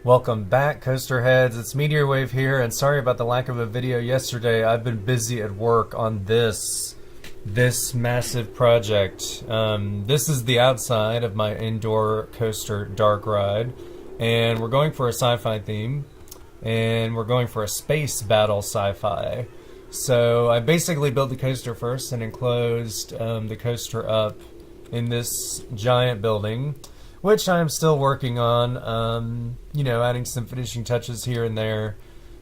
Welcome back, Coaster Heads. It's Meteor Wave here, and sorry about the lack of a video yesterday. I've been busy at work on this massive project. This is the outside of my indoor coaster dark ride, and we're going for a sci-fi theme, and we're going for a space battle sci-fi. So I basically built the coaster first and enclosed the coaster up in this giant building, which I'm still working on, adding some finishing touches here and there.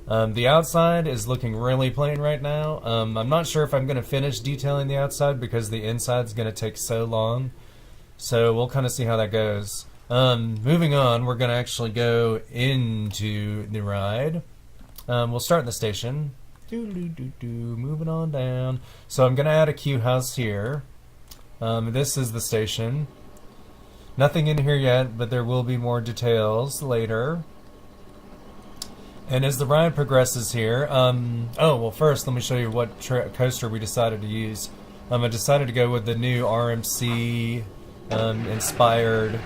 The outside is looking really plain right now. I'm not sure if I'm going to finish detailing the outside because the inside's going to take so long. So we'll kind of see how that goes. Moving on, we're going to actually go into the ride. We'll start in the station. Moving on down. So I'm going to add a queue house here. This is the station. Nothing in here yet, but there will be more details later. And as the ride progresses here, first let me show you what coaster we decided to use. I decided to go with the new RMC inspired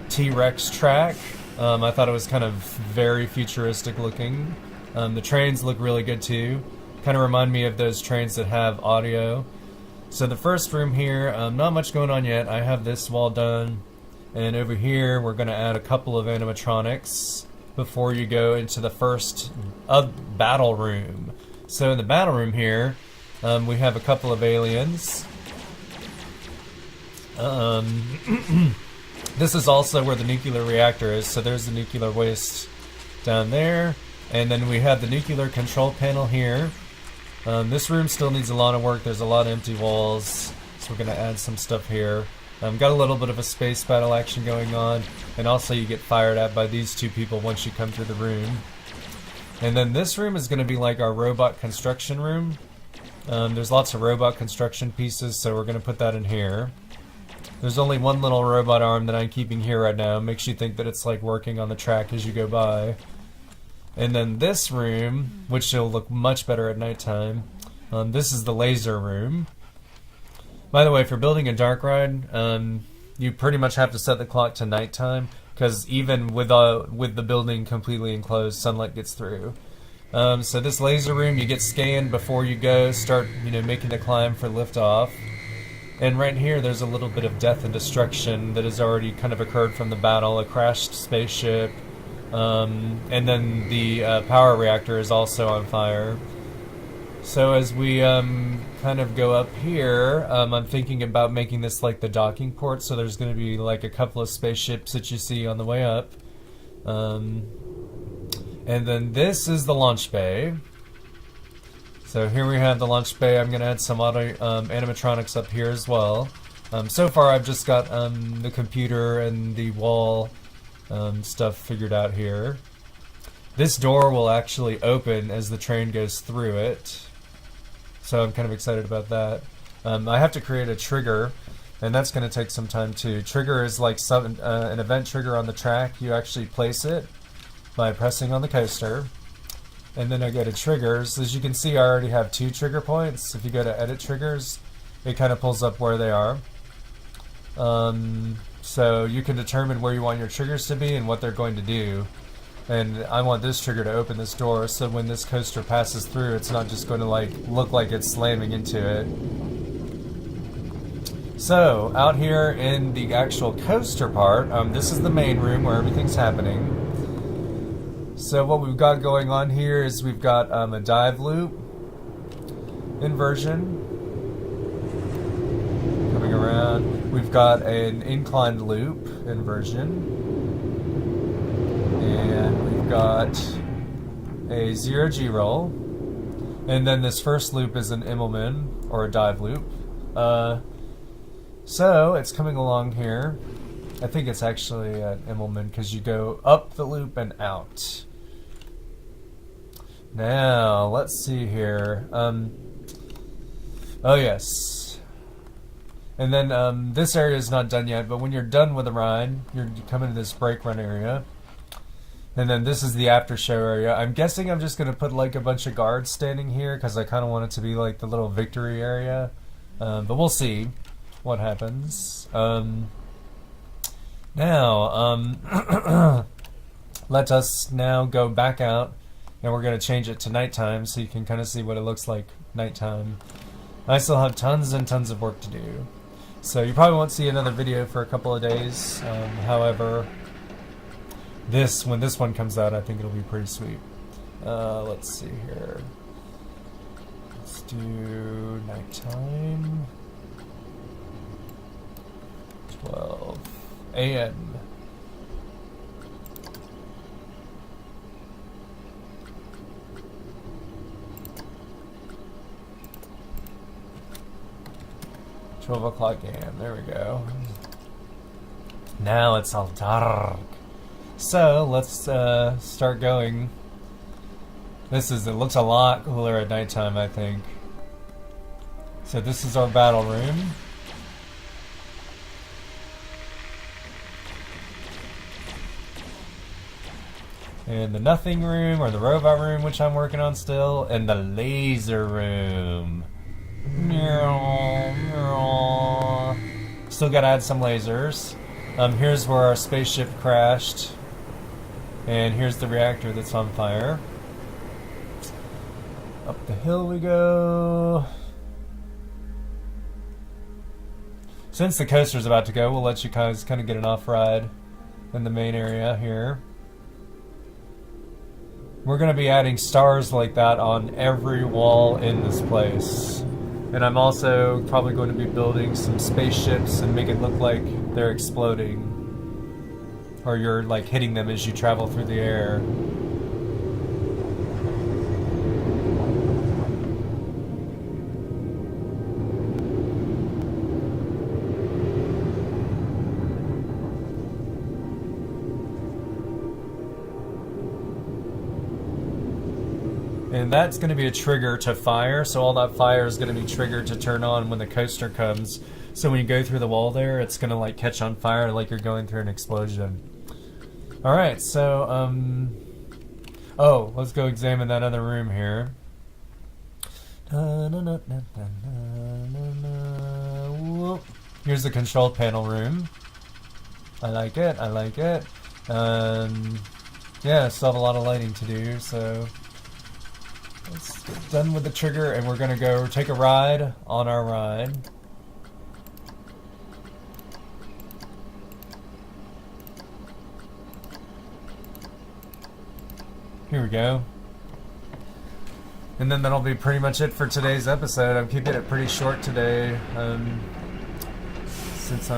T-Rex track. I thought it was kind of very futuristic looking. The trains look really good too. Kind of remind me of those trains that have audio. So the first room here, not much going on yet. I have this wall done. And over here, we're going to add a couple of animatronics before you go into the first battle room. So in the battle room here, we have a couple of aliens. This is also where the nuclear reactor is, so there's the nuclear waste down there. And then we have the nuclear control panel here. This room still needs a lot of work. There's a lot of empty walls, so we're going to add some stuff here. Got a little bit of a space battle action going on, and also you get fired at by these two people once you come through the room. And then this room is going to be like our robot construction room. There's lots of robot construction pieces, so we're going to put that in here. There's only one little robot arm that I'm keeping here right now. It makes you think that it's like working on the track as you go by. And then this room, which will look much better at nighttime, this is the laser room. By the way, for building a dark ride, you pretty much have to set the clock to nighttime, because even with the building completely enclosed, sunlight gets through. So this laser room, you get scanned before you go, start making the climb for liftoff. And right here, there's a little bit of death and destruction that has already kind of occurred from the battle, a crashed spaceship, and then the power reactor is also on fire. So as we kind of go up here, I'm thinking about making this like the docking port, so there's going to be like a couple of spaceships that you see on the way up. And then this is the launch bay. So here we have the launch bay. I'm going to add some auto animatronics up here as well. So far I've just got the computer and the wall stuff figured out here. This door will actually open as the train goes through it. So I'm kind of excited about that. I have to create a trigger, and that's going to take some time too. Trigger is like an event trigger on the track. You actually place it by pressing on the coaster. And then I go to triggers. As you can see, I already have 2 trigger points. If you go to edit triggers, it kind of pulls up where they are. So you can determine where you want your triggers to be and what they're going to do. And I want this trigger to open this door, so when this coaster passes through, it's not just going to look like it's slamming into it. So out here in the actual coaster part, this is the main room where everything's happening. So what we've got going on here is we've got a dive loop inversion coming around. We've got an inclined loop inversion. And we've got a 0G roll. And then this first loop is an Immelman, or a dive loop. So it's coming along here. I think it's actually an Immelman because you go up the loop and out. Now, let's see here. Oh yes. And then this area is not done yet, but when you're done with the ride, you come into this brake run area. And then this is the after show area. I'm guessing I'm just going to put like a bunch of guards standing here because I kind of want it to be like the little victory area. But we'll see what happens. Now, let us now go back out, and we're going to change it to nighttime so you can kind of see what it looks like nighttime. I still have tons and tons of work to do, so you probably won't see another video for a couple of days. However, when this one comes out, I think it'll be pretty sweet. Let's see here. Let's do nighttime. 12 a.m. a.m. There we go. Now it's all dark. So let's start going. It looks a lot cooler at nighttime, I think. So this is our battle room. And the nothing room, or the robot room, which I'm working on still, and the laser room. Still gotta add some lasers. Here's where our spaceship crashed. And here's the reactor that's on fire. Up the hill we go. Since the coaster's about to go, we'll let you guys kind of get an off-ride in the main area here. We're going to be adding stars like that on every wall in this place. And I'm also probably going to be building some spaceships and make it look like they're exploding. Or you're like hitting them as you travel through the air. And that's going to be a trigger to fire, so all that fire is going to be triggered to turn on when the coaster comes. So when you go through the wall there, it's going to like catch on fire like you're going through an explosion. Alright, so, oh, let's go examine that other room here. Here's the control panel room. I like it, I like it. Yeah, still have a lot of lighting to do, so let's get done with the trigger, and we're gonna go take a ride on our ride. Here we go. And then that'll be pretty much it for today's episode. I'm keeping it pretty short today, since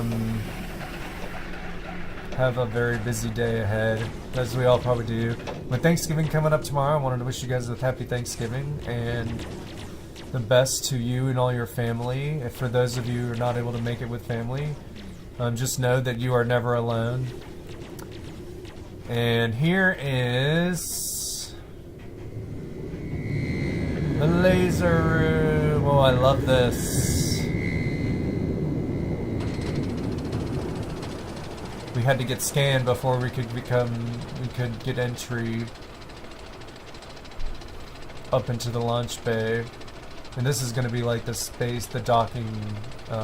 have a very busy day ahead, as we all probably do. With Thanksgiving coming up tomorrow, I wanted to wish you guys a happy Thanksgiving and the best to you and all your family. If for those of you who are not able to make it with family, just know that you are never alone. And here is the laser room. Oh, I love this. We had to get scanned before we could get entry up into the launch bay. And this is going to be like the space, the docking,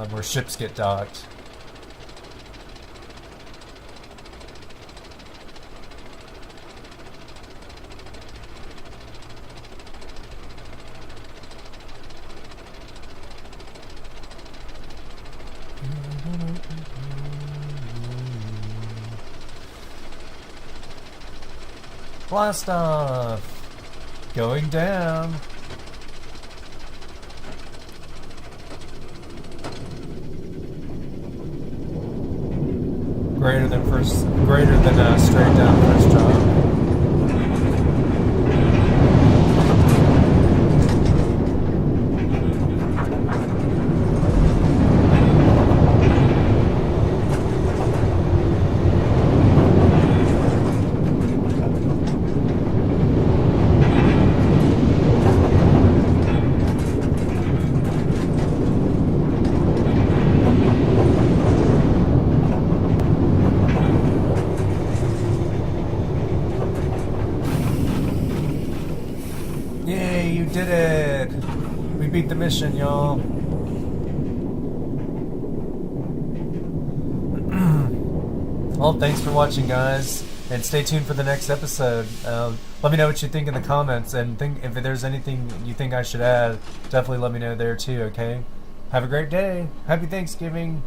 where ships get docked. Blast off! Going down! Greater than straight down first drop. Did it! We beat the mission, y'all. Well, thanks for watching, guys. And stay tuned for the next episode. Let me know what you think in the comments, and if there's anything you think I should add, definitely let me know there too, okay? Have a great day. Happy Thanksgiving.